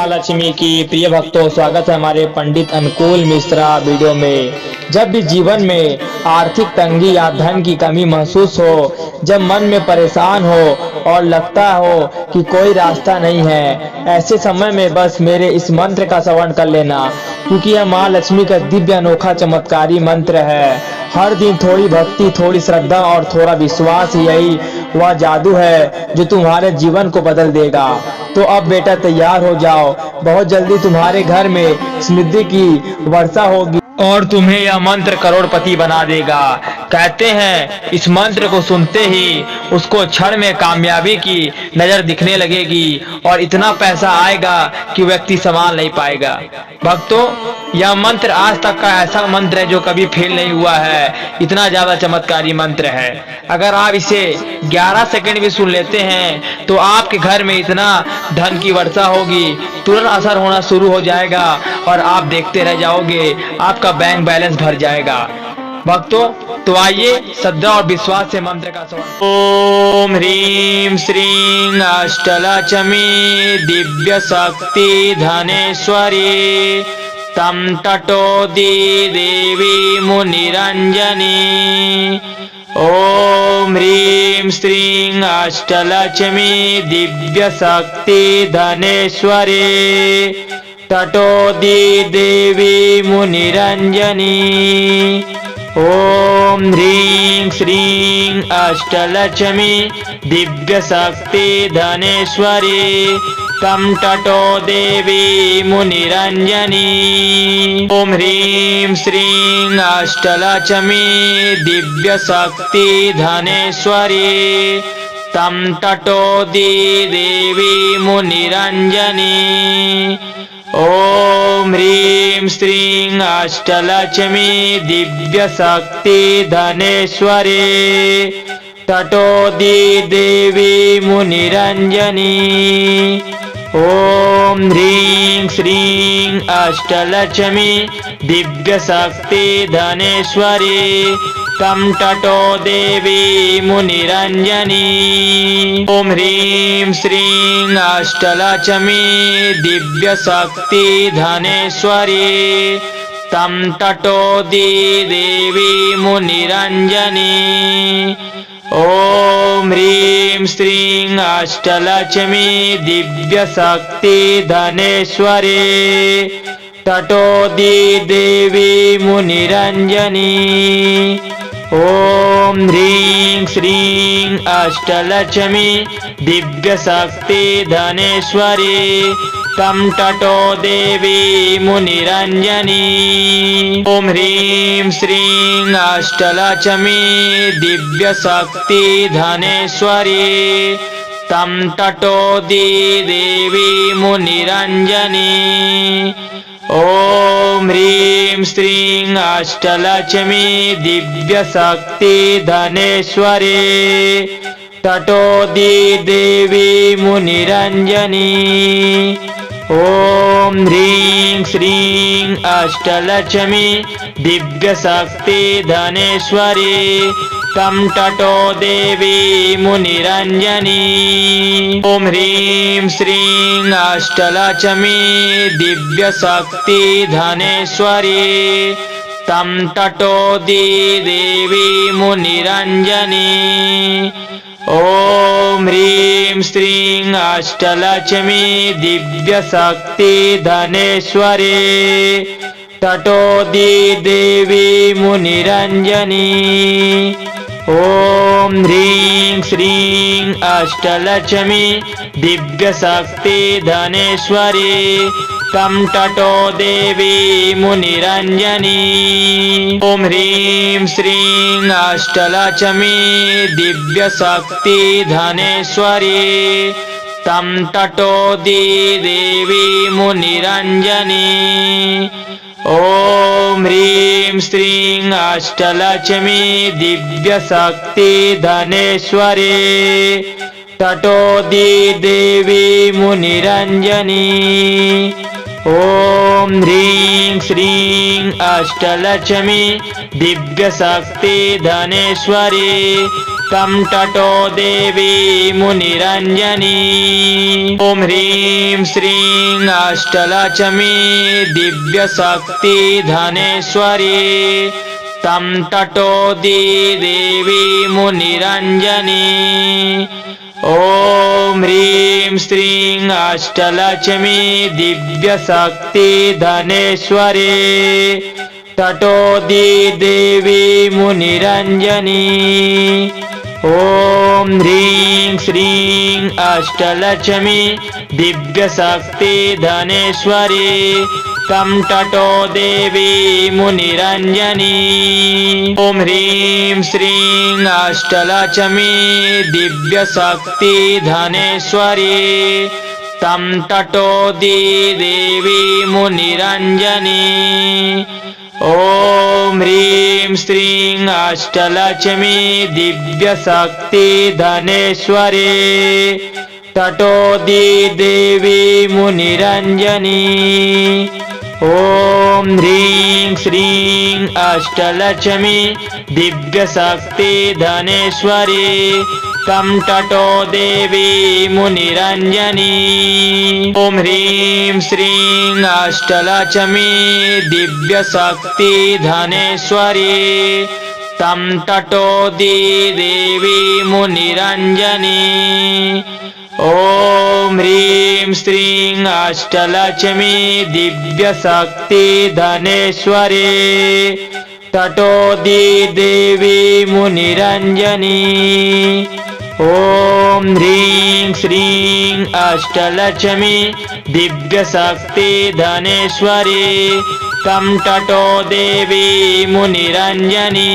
महालक्ष्मी की। प्रिय भक्तों, स्वागत है हमारे पंडित अनुकूल मिश्रा वीडियो में। जब भी जीवन में आर्थिक तंगी या धन की कमी महसूस हो, जब मन में परेशान हो और लगता हो कि कोई रास्ता नहीं है, ऐसे समय में बस मेरे इस मंत्र का श्रवण कर लेना, क्योंकि यह माँ लक्ष्मी का दिव्य अनोखा चमत्कारी मंत्र है। हर दिन थोड़ी भक्ति, थोड़ी श्रद्धा और थोड़ा विश्वास, यही वह जादू है जो तुम्हारे जीवन को बदल देगा। तो अब बेटा तैयार हो जाओ, बहुत जल्दी तुम्हारे घर में समृद्धि की वर्षा होगी और तुम्हें यह मंत्र करोड़पति बना देगा। कहते हैं इस मंत्र को सुनते ही उसको क्षण में कामयाबी की नजर दिखने लगेगी और इतना पैसा आएगा कि व्यक्ति संभाल नहीं पाएगा। भक्तों, यह मंत्र आज तक का ऐसा मंत्र है जो कभी फेल नहीं हुआ है। इतना ज्यादा चमत्कारी मंत्र है। अगर आप इसे 11 सेकंड भी सुन लेते हैं तो आपके घर में इतना धन की वर्षा होगी, तुरंत असर होना शुरू हो जाएगा और आप देखते रह जाओगे, आपका बैंक बैलेंस भर जाएगा। भक्तों, तो आइए श्रद्धा और विश्वास से मंत्र का श्रवण। ओम ह्रीं श्रीं अष्टलक्ष्मी दिव्य शक्ति धनेश्वरी तम तटोदी देवी मुनिरंजनी। ओम ह्रीं श्रीं अष्टलक्ष्मी दिव्य शक्ति धनेश्वरी तटोदी देवी मुनिरंजनी। ओम ह्रीं श्रीं अष्टलक्ष्मी दिव्य शक्ति धनेश्वरी तम तटो देवी मुनिरंजनी। ओम ह्रीं श्रीं अष्टलक्ष्मी दिव्य शक्ति धनेश्वरी तम तटो देवी मुनिरंजनी। ओम ह्रीं श्रीं अष्टलक्ष्मी दिव्य शक्ति धनेश्वरी तटो देवी मुनिरंजनी। ओम ह्रीं श्रीं अष्टलक्ष्मी दिव्य शक्ति धनेश्वरी तम तटो देवी मुनिरंजनी। ओम ह्रीं श्रीं अष्टलक्ष्मी दिव्य शक्ति धनेश्वरी तम तटो देवी मुनिरंजनी। ओम ह्रीं श्रीं अष्टलक्ष्मी दिव्य शक्ति धनेश्वरी तटो देवी मुनिरंजनी। ओम ह्रीं श्रीं अष्टलक्ष्मी दिव्य शक्ति धनेश्वरी तम तटो देवी मुनिरंजनी। ओम ह्रीं श्रीं अष्टलक्ष्मी दिव्य शक्ति धनेश्वरी तम तटो देवी मुनिरंजनी। ओम ह्रीं श्रीं अष्टलक्ष्मी दिव्य शक्ति धनेश्वरी तटो देवी मुनिरंजनी। ओम ह्रीं श्रीं अष्टलक्ष्मी दिव्य शक्ति धनेश्वरी तम तटो देवी मुनिरंजनी। ओम ह्रीं श्रीं अष्टलक्ष्मी दिव्य शक्ति धनेश्वरी तम तटो देवी मुनिरंजनी। ओम ह्रीं श्रीं अष्टलक्ष्मी दिव्य शक्ति धनेश्वरी तटो देवी मुनिरंजनी। ओम ह्रीं श्रीं अष्टलक्ष्मी दिव्य शक्ति धनेश्वरी तम तटो देवी मुनिरंजनी। ओम ह्रीं श्रीं अष्टलक्ष्मी दिव्य शक्ति धनेश्वरी तम तटो देवी मुनिरंजनी। ओम ह्रीं श्रीं अष्टलक्ष्मी दिव्य शक्ति धनेश्वरी तटो देवी मुनिरंजनी। ओम ह्रीं श्रीं अष्टलक्ष्मी दिव्य शक्ति धनेश्वरी तं ततो देवी मुनिरञ्जनी। ॐ ह्रीं श्रीं अष्टलक्ष्मी दिव्यशक्तिधनेश्वरी तं ततो देवी मुनिरञ्जनी। ॐ ह्रीं श्रीं अष्टलक्ष्मी दिव्यशक्तिधनेश्वरी ततो देवी मुनिरञ्जनी। ॐ ह्रीं श्रीं अष्टलक्ष्मी दिव्यशक्तिधनेश्वरी तं ततो देवी मुनिरञ्जनी। ॐ ह्रीं श्रीं अष्टलक्ष्मी दिव्यशक्तिधनेश्वरी तं ततो देवी मुनिरञ्जनी। ॐ ह्रीं श्रीं अष्टलक्ष्मी दिव्यशक्तिधनेश्वरी ततो देवी मुनिरञ्जनी। ॐ ह्रीं श्रीं अष्टलक्ष्मी दिव्यशक्तिधनेश्वरी तं ततो देवी मुनिरञ्जनी। ॐ ह्रीं श्रीं अष्टलक्ष्मी दिव्यशक्तिधनेश्वरी तं ततो देवी मुनिरञ्जनी। ॐ ह्रीं श्रीं अष्टलक्ष्मी दिव्यशक्तिधनेश्वरी ततो देवी मुनिरञ्जनी। ॐ ह्रीं श्रीं अष्टलक्ष्मी दिव्यशक्तिधनेश्वरी तं ततो देवी मुनिरञ्जनी।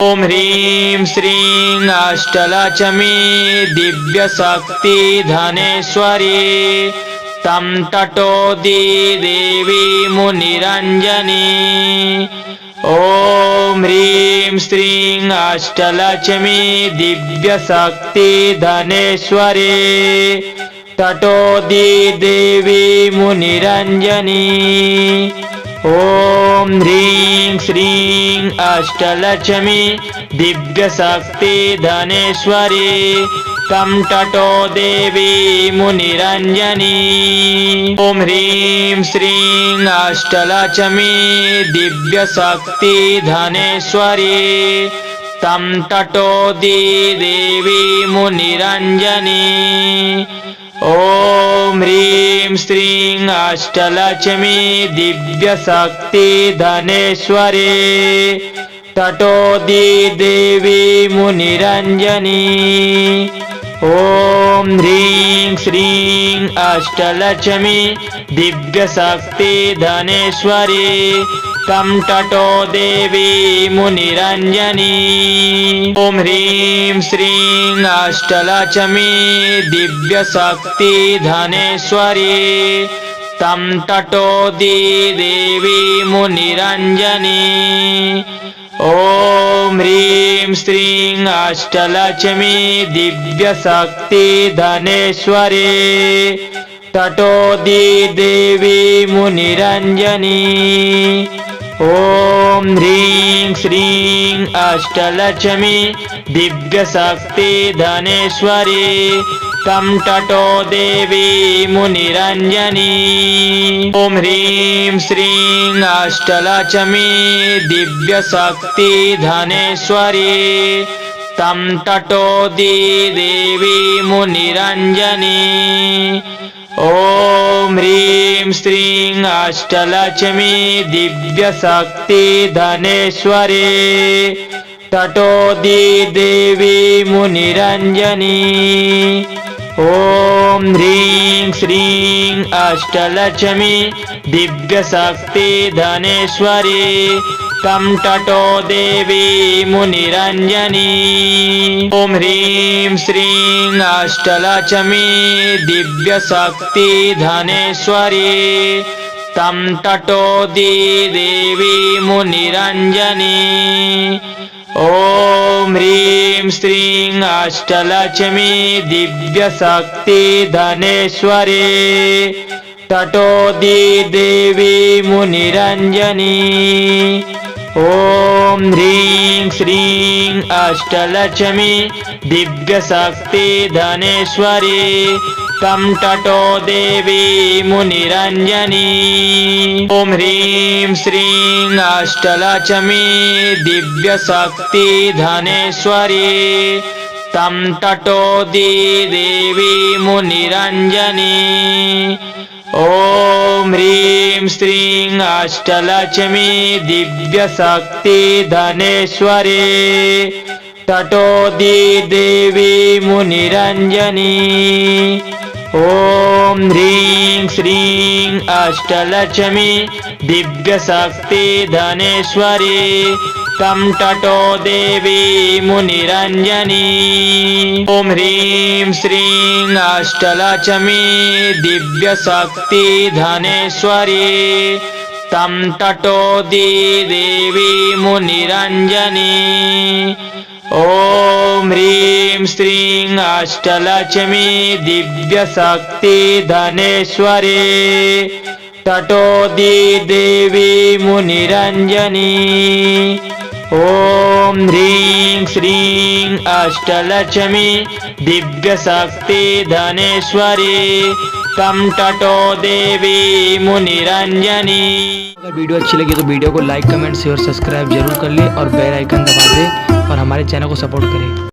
ॐ ह्रीं श्रीं अष्टलक्ष्मी दिव्यशक्तिधनेश्वरी तं ततो देवी मुनिरञ्जनी। ॐ ह्रीं श्रीं अष्टलक्ष्मी दिव्यशक्तिधनेश्वरी ततो देवी मुनिरञ्जनी। ॐ ह्रीं श्रीं अष्टलक्ष्मी दिव्यशक्तिधनेश्वरी तं ततो देवी मुनिरञ्जनी। ॐ ह्रीं श्रीं अष्टलक्ष्मी दिव्यशक्तिधनेश्वरी तं ततो देवी मुनिरञ्जनी। ॐ ह्रीं श्रीं अष्टलक्ष्मी दिव्यशक्तिधनेश्वरी ततो देवी मुनिरञ्जनी। ॐ ह्रीं श्रीं अष्टलक्ष्मी दिव्यशक्तिधनेश्वरी तं ततो देवी मुनिरञ्जनी। ॐ ह्रीं श्रीं अष्टलक्ष्मी दिव्यशक्तिधनेश्वरी तं ततो देवी मुनिरञ्जनी। ॐ ह्रीं श्रीं अष्टलक्ष्मी दिव्यशक्तिधनेश्वरी ततो देवी मुनिरञ्जनी। ॐ ह्रीं श्रीं अष्टलक्ष्मी दिव्यशक्तिधनेश्वरी तं ततो देवी मुनिरञ्जनी। ॐ ह्रीं श्रीं अष्टलक्ष्मी दिव्यशक्तिधनेश्वरी तं ततो देवी मुनिरञ्जनी। ॐ ह्रीं श्रीं अष्टलक्ष्मी दिव्यशक्तिधनेश्वरी ततो देवी मुनिरञ्जनी। ॐ ह्रीं श्रीं अष्टलक्ष्मी दिव्यशक्तिधनेश्वरी तं ततो देवी मुनिरञ्जनी। ॐ ह्रीं श्रीं अष्टलक्ष्मी दिव्यशक्तिधनेश्वरी तं ततो देवी मुनिरञ्जनी। ॐ ह्रीं श्रीं अष्टलक्ष्मी दिव्यशक्तिधनेश्वरी ततो देवी मुनिरञ्जनी। ॐ ओम ह्रीं श्रीं अष्टलक्ष्मी दिव्यशक्ति धनेश्वरी तं तटो देवी मुनिरंजनी। ओम ह्रीं श्रीं अष्टलक्ष्मी दिव्यशक्ति धनेश्वरी तं तटो देवी मुनिरंजनी। ओम ह्रीं श्रीं अष्टलक्ष्मी दिव्यशक्ति धनेश्वरी तटो देवी मुनिरंजनी। ओम ह्रीं श्रीं अष्टलक्ष्मी दिव्यशक्ति धनेश्वरी तं तटो देवी मुनिरंजनी। ओम ह्रीं श्रीं अष्टलक्ष्मी दिव्यशक्ति धनेश्वरी तं तटो देवी मुनिरंजनी। ओम ह्रीं श्रीं अष्टलक्ष्मी दिव्यशक्ति धनेश्वरी तटो देवी मुनिरंजनी। ओम ह्रीं श्रीं अष्टलक्ष्मी दिव्यशक्ति धनेश्वरी तं तटो देवी मुनिरंजनी। अगर वीडियो अच्छी लगी तो वीडियो को लाइक कमेंट शेयर सब्सक्राइब जरूर कर ले और बेल आइकन दबा दे और हमारे चैनल को सपोर्ट करें।